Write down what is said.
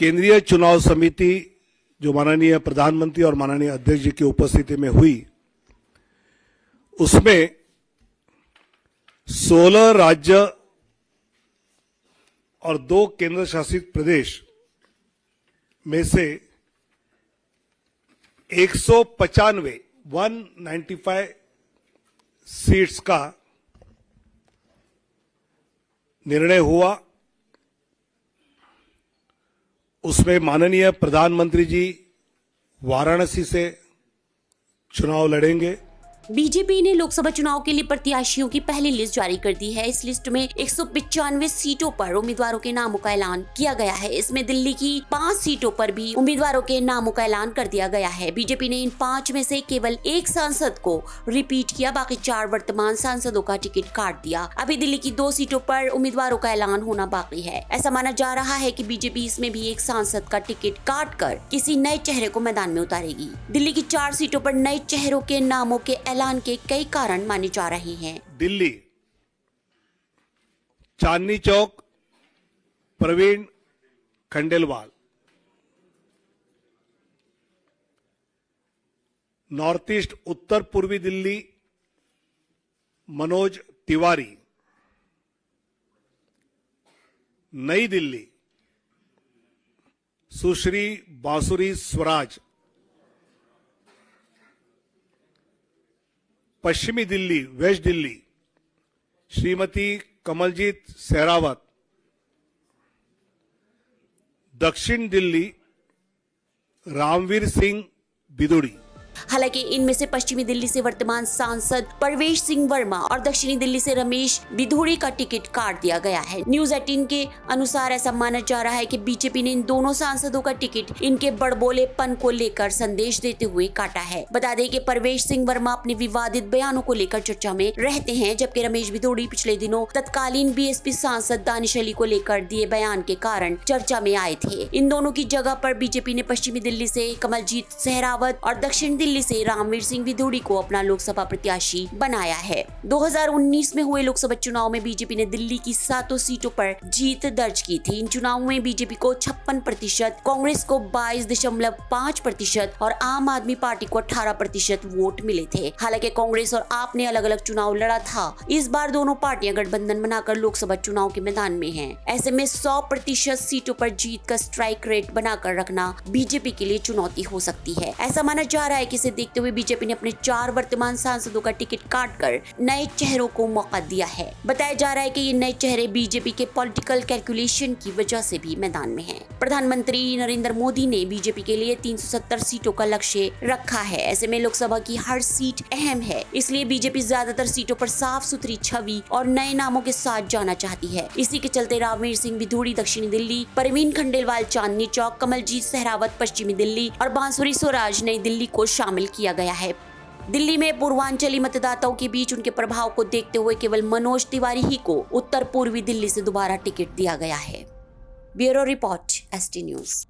केंद्रीय चुनाव समिति जो माननीय प्रधानमंत्री और माननीय अध्यक्ष जी की उपस्थिति में हुई, उसमें 16 राज्य और 2 केंद्र शासित प्रदेश में से 195 सीट्स का निर्णय हुआ। उसमें माननीय प्रधानमंत्री जी वाराणसी से चुनाव लड़ेंगे। बीजेपी ने लोकसभा चुनाव के लिए प्रत्याशियों की पहली लिस्ट जारी कर दी है। इस लिस्ट में 195 सीटों पर उम्मीदवारों के नामों का ऐलान किया गया है। इसमें दिल्ली की 5 सीटों पर भी उम्मीदवारों के नामों का ऐलान कर दिया गया है। बीजेपी ने इन 5 में से केवल 1 सांसद को रिपीट किया, बाकी 4 वर्तमान सांसदों का टिकट काट दिया। अभी दिल्ली की 2 सीटों पर उम्मीदवारों का ऐलान होना बाकी है। ऐसा माना जा रहा है कि बीजेपी इसमें भी 1 सांसद का टिकट काट कर किसी नए चेहरे को मैदान में उतारेगी। दिल्ली की 4 सीटों पर नए चेहरों के नामों के ऐलान के कई कारण माने जा रहे हैं। दिल्ली चांदनी चौक प्रवीण खंडेलवाल, नॉर्थ ईस्ट उत्तर पूर्वी दिल्ली मनोज तिवारी, नई दिल्ली सुश्री बांसुरी स्वराज, पश्चिमी दिल्ली वेस्ट दिल्ली श्रीमती कमलजीत सहरावत, दक्षिण दिल्ली रामवीर सिंह बिदुड़ी। हालांकि इनमें से पश्चिमी दिल्ली से वर्तमान सांसद परवेश सिंह वर्मा और दक्षिणी दिल्ली से रमेश बिधूड़ी का टिकट काट दिया गया है। न्यूज 18 के अनुसार ऐसा माना जा रहा है कि बीजेपी ने इन दोनों सांसदों का टिकट इनके बड़बोलेपन को लेकर संदेश देते हुए काटा है। बता दें कि परवेश सिंह वर्मा अपने विवादित बयानों को लेकर चर्चा में रहते हैं, जबकि रमेश बिधूड़ी पिछले दिनों तत्कालीन बीएसपी सांसद दानिश अली को लेकर दिए बयान के कारण चर्चा में आए थे। इन दोनों की जगह पर बीजेपी ने पश्चिमी दिल्ली से कमलजीत सहरावत और दक्षिण दिल्ली से रामवीर सिंह बिधूड़ी को अपना लोकसभा प्रत्याशी बनाया है। 2019 में हुए लोकसभा चुनाव में बीजेपी ने दिल्ली की 7 सीटों पर जीत दर्ज की थी। इन चुनावों में बीजेपी को 56%, कांग्रेस को 22.5% और आम आदमी पार्टी को 18% वोट मिले थे। हालांकि कांग्रेस और आप ने अलग अलग चुनाव लड़ा था। इस बार दोनों पार्टियां गठबंधन बनाकर लोकसभा चुनाव के मैदान में हैं। ऐसे में 100% सीटों पर जीत का स्ट्राइक रेट बनाकर रखना बीजेपी के लिए चुनौती हो सकती है। ऐसा माना जा रहा है कि इसे देखते हुए बीजेपी ने अपने 4 वर्तमान सांसदों का टिकट काटकर नए चेहरों को मौका दिया है। बताया जा रहा है कि ये नए चेहरे बीजेपी के पॉलिटिकल कैलकुलेशन की वजह से भी मैदान में हैं। प्रधानमंत्री नरेंद्र मोदी ने बीजेपी के लिए 370 सीटों का लक्ष्य रखा है। ऐसे में लोकसभा की हर सीट अहम है, इसलिए बीजेपी ज्यादातर सीटों पर साफ सुथरी छवि और नए नामों के साथ जाना चाहती है। इसी के चलते रामवीर सिंह बिधूड़ी दक्षिणी दिल्ली, परवीन खंडेलवाल चांदनी चौक, कमलजीत सहरावत पश्चिमी दिल्ली और बांसुरी स्वराज नई दिल्ली को शामिल किया गया है। दिल्ली में पूर्वांचली मतदाताओं के बीच उनके प्रभाव को देखते हुए केवल मनोज तिवारी ही को उत्तर पूर्वी दिल्ली से दोबारा टिकट दिया गया है। Bureau report, ST news.